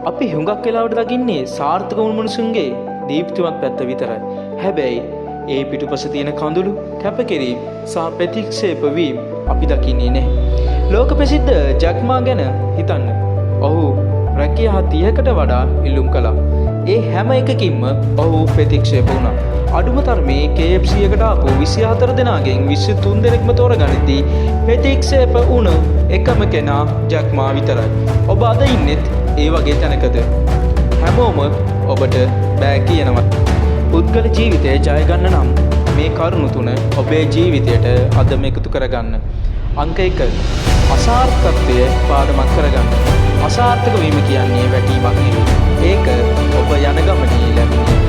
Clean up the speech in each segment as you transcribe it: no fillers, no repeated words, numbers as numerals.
අපි හුඟක් වෙලාවට දකින්නේ සාර්ථක වුණු මිනිසුන්ගේ දීප්තිමත් පැත්ත විතරයි. හැබැයි ඒ පිටුපස තියෙන කඳුළු, කැපකිරීම සහ ප්‍රතික්ෂේප වීම අපි දකින්නේ නැහැ. ලෝක ප්‍රසිද්ධ ජැක් මා ගැන හිතන්න. ඔහු රැකියා 30කට වඩා ඉල්ලුම් කළා. ඒ හැම එකකින්ම ඔහු ප්‍රතික්ෂේප වුණා. අඩුම තරමේ KFC එකට ආපු 24 දෙනාගෙන් 23 දෙනෙක්ම තෝරගනිද්දී ප්‍රතික්ෂේප වුණ එකම කෙනා ජැක් මා විතරයි. ඔබ අද ඉන්නෙත් ඒ වගේ තැනකද? හැමෝම ඔබට බෑ කියනවා. පුද්ගල ජීවිතය ජය ගන්න නම් මේ කරුණු තුන ඔබේ ජීවිතයට අදම එකතු කරගන්න. අංක 1. අසාර්ථකත්වය පාඩමක් කරගන්න. අසාර්ථක වීම කියන්නේ වැටීමක් නෙවෙයි. ඒක ඔබ යන ගමනේ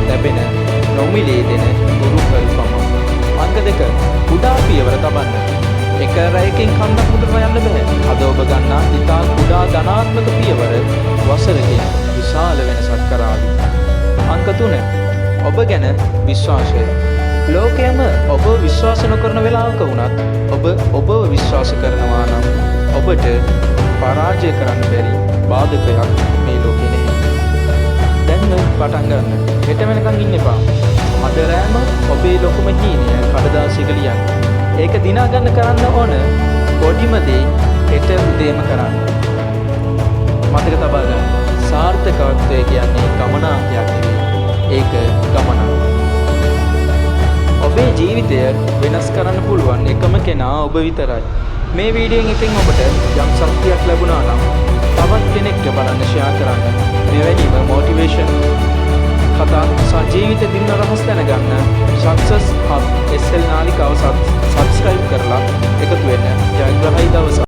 ලැබෙන නොමිලේ දෙන ගුරුකල්පම. අංක 2. කුඩා පියවර තබන්න. එක රැයකින් කන්දක් මුදට යන්න බෑ. අද ඔබ ගන්නා ඉතා කුඩා ධනාත්මක පියවර වසරකින් විශාල වෙනසක් කරાવી. අංක 3. ඔබ ගැන විශ්වාසය. ලෝකයේම ඔබ විශ්වාස නොකරන වෙලාවක වුණත් ඔබව විශ්වාස කරනවා නම් ඔබට පරාජය කරන්න බැරි බාධකයක් මේ ලෝකේ නැහැ. දැන් පටන් ගන්න. හෙට වෙනකන් ඉන්න එපා. අද රෑම ඔබේ ලොකුම හීනය කඩදාසියක ලියන්න. ඒක දිනා ගන්න කරන්න ඕන පොඩිම දේ හෙට උදේම කරන්න. මතක තබා ගන්න. සාර්ථකත්වය කියන්නේ ගමනාන්තයක් නෙවෙයි. ඒක ගමනක්. ඔබේ ජීවිතය වෙනස් කරන්න පුළුවන් එකම කෙනා ඔබ විතරයි. මේ වීඩියෝෙන් ඉතින් ඔබට යම් ශක්තියක් ලැබුණා නම් තවත් කෙනෙක්ට බලන්න ෂෙයා කරන්න. මෙවැනිම මොටිවේෂන් කතා සහ ජීවිත දින රහස් දැනගන්න සක්සස් හබ් SL නාලිකාව සබ්ස්ක්‍රයිබ් කරලා එකතු වෙන්න. ජයග්‍රහයි දවස.